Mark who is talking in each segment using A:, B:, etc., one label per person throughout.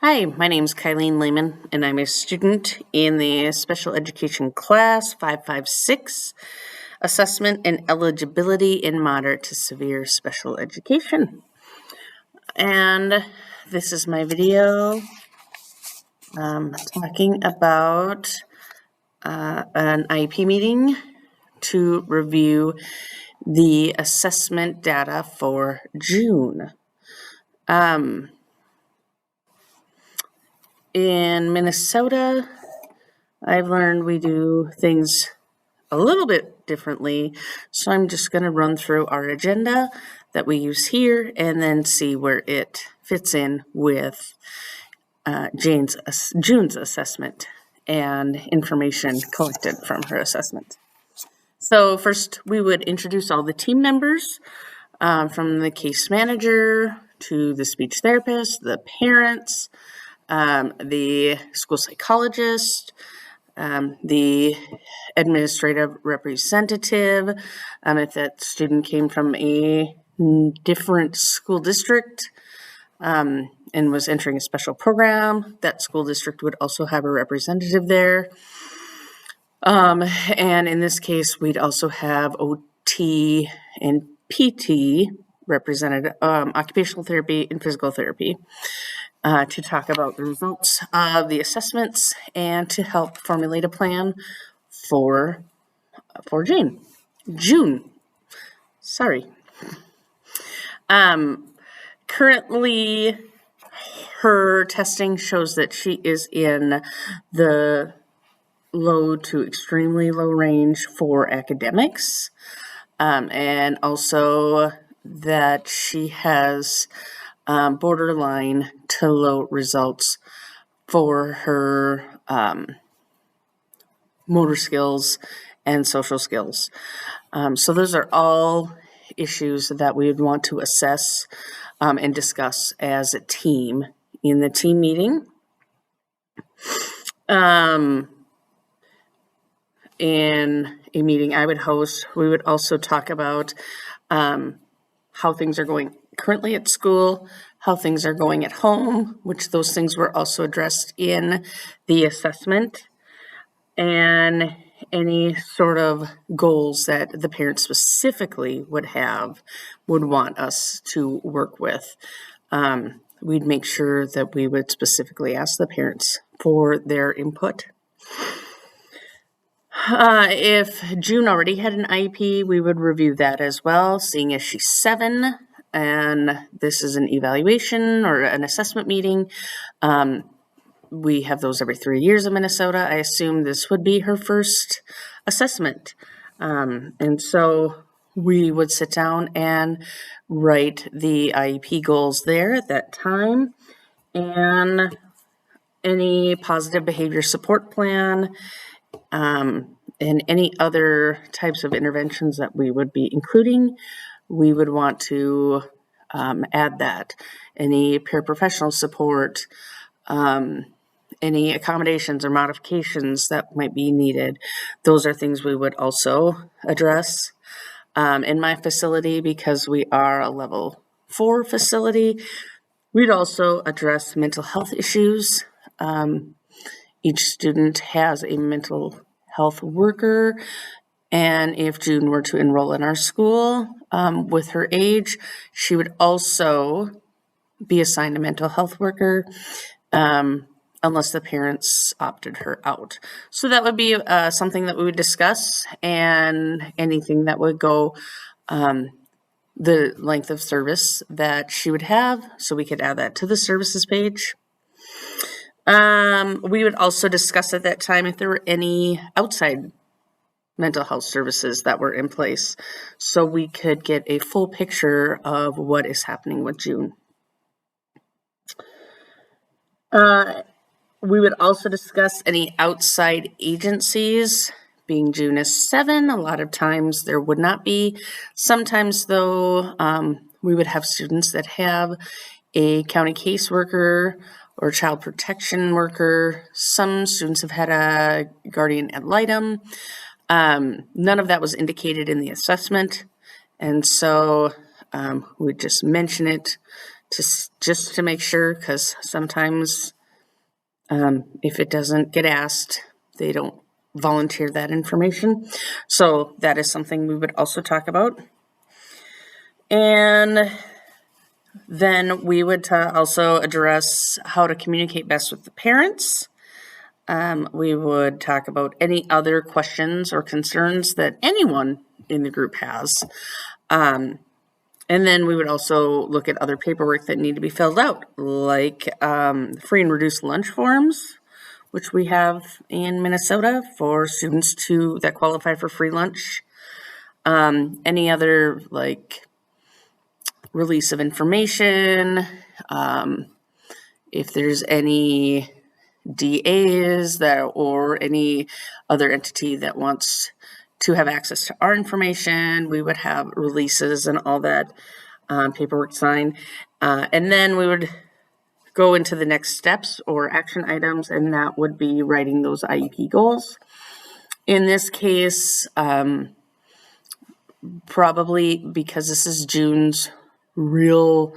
A: Hi, my name is Kylene Lehman, and I'm a student in the Special Education Class 556, Assessment and Eligibility in Moderate to Severe Special Education. And this is my video talking about an IEP meeting to review the assessment data for June. In Minnesota, I've learned we do things a little bit differently, so I'm just going to run through our agenda that we use here and then see where it fits in with June's assessment and information collected from her assessment. So first, we would introduce all the team members, from the case manager to the speech therapist, the parents, the school psychologist, the administrative representative, if that student came from a different school district and was entering a special program, that school district would also have a representative there. And in this case, we'd also have OT and PT represented, occupational therapy and physical therapy, to talk about the results of the assessments and to help formulate a plan for June. Sorry. Currently, her testing shows that she is in the low to extremely low range for academics, and also that she has borderline to low results for her motor skills and social skills. So those are all issues that we would want to assess and discuss as a team in the team meeting. In a meeting I would host, we would also talk about how things are going currently at school, how things are going at home, which those things were also addressed in the assessment, and any sort of goals that the parents specifically would want us to work with. We'd make sure that we would specifically ask the parents for their input. If June already had an IEP, we would review that as well, seeing as she's 7 and this is an evaluation or an assessment meeting. We have those every 3 years in Minnesota. I assume this would be her first assessment. And so we would sit down and write the IEP goals there at that time, and any positive behavior support plan, and any other types of interventions that we would be including, we would want to add that. Any paraprofessional support, any accommodations or modifications that might be needed, those are things we would also address. In my facility, because we are a level 4 facility, we'd also address mental health issues. Each student has a mental health worker, and if June were to enroll in our school with her age, she would also be assigned a mental health worker, unless the parents opted her out. So that would be something that we would discuss, and anything that would go the length of service that she would have, so we could add that to the services page. We would also discuss at that time if there were any outside mental health services that were in place, so we could get a full picture of what is happening with June. We would also discuss any outside agencies. Being June is 7, a lot of times there would not be. Sometimes, though, we would have students that have a county caseworker or child protection worker. Some students have had a guardian ad litem. None of that was indicated in the assessment, and so we'd just mention it just to make sure, because sometimes if it doesn't get asked, they don't volunteer that information. So that is something we would also talk about. And then we would also address how to communicate best with the parents. We would talk about any other questions or concerns that anyone in the group has. And then we would also look at other paperwork that need to be filled out, like free and reduced lunch forms, which we have in Minnesota for students that qualify for free lunch. Any other like release of information, if there's any DAs or any other entity that wants to have access to our information, we would have releases and all that paperwork signed. And then we would go into the next steps or action items, and that would be writing those IEP goals. In this case, probably because this is June's real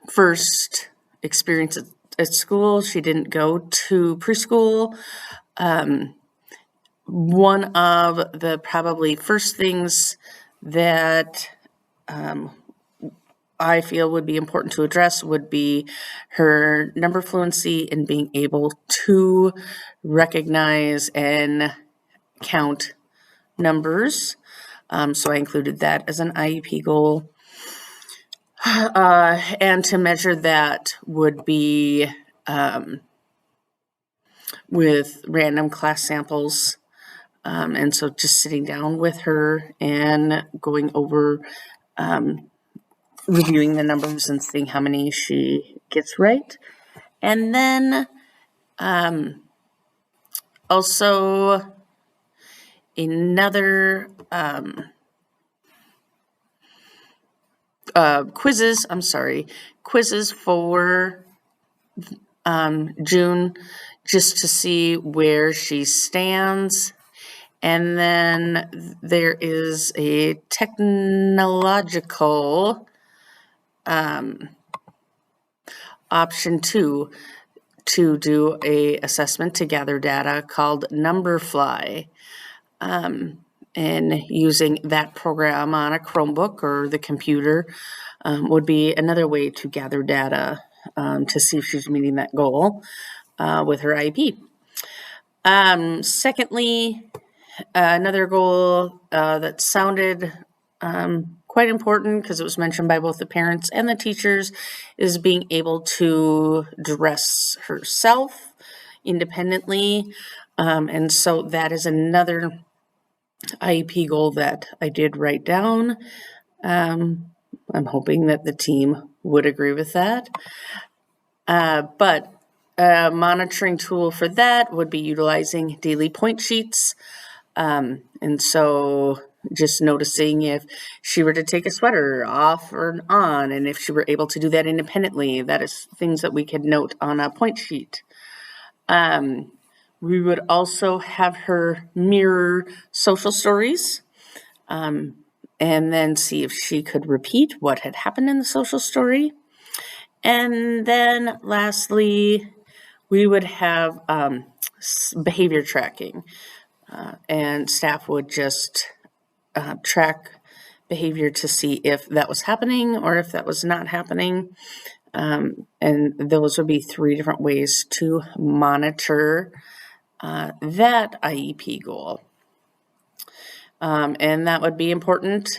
A: first experience at school, she didn't go to preschool. One of the probably first things that I feel would be important to address would be her number fluency and being able to recognize and count numbers. So I included that as an IEP goal. And to measure that would be with random class samples. And so just sitting down with her and going over, reviewing the numbers and seeing how many she gets right. And then also another quizzes for June, just to see where she stands. And then there is a technological option two to do a assessment to gather data called Numberfly. And using that program on a Chromebook or the computer would be another way to gather data to see if she's meeting that goal with her IEP. Secondly, another goal that sounded quite important because it was mentioned by both the parents and the teachers is being able to dress herself independently. And so that is another IEP goal that I did write down. I'm hoping that the team would agree with that. But a monitoring tool for that would be utilizing daily point sheets. And so just noticing if she were to take a sweater off or on, and if she were able to do that independently, that is things that we could note on a point sheet. We would also have her mirror social stories, and then see if she could repeat what had happened in the social story. And then lastly, we would have behavior tracking, and staff would just track behavior to see if that was happening or if that was not happening. And those would be 3 different ways to monitor that IEP goal. And that would be important,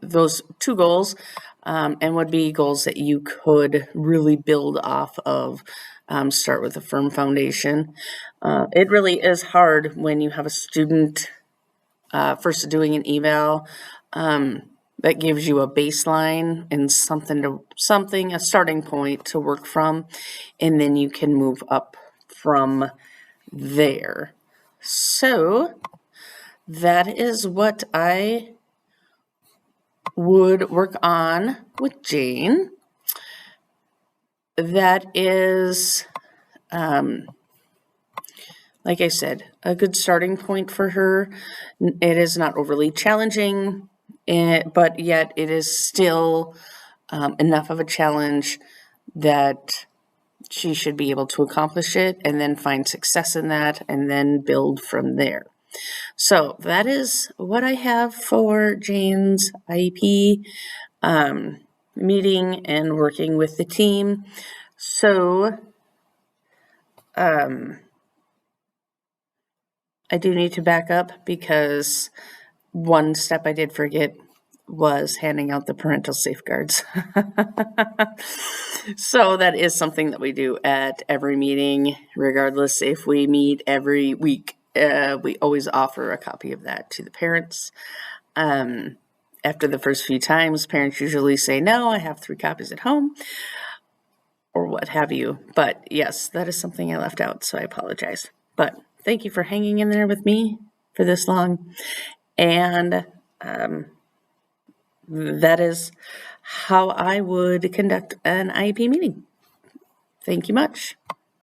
A: those 2 goals, and would be goals that you could really build off of, start with a firm foundation. It really is hard when you have a student first doing an eval that gives you a baseline and a starting point to work from, and then you can move up from there. So that is what I would work on with Jane. That is, like I said, a good starting point for her. It is not overly challenging, but yet it is still enough of a challenge that she should be able to accomplish it and then find success in that and then build from there. So that is what I have for Jane's IEP meeting and working with the team. So I do need to back up because one step I did forget was handing out the parental safeguards. So that is something that we do at every meeting, regardless if we meet every week. We always offer a copy of that to the parents. After the first few times, parents usually say, no, I have 3 copies at home, or what have you. But yes, that is something I left out, so I apologize. But thank you for hanging in there with me for this long. And that is how I would conduct an IEP meeting. Thank you much.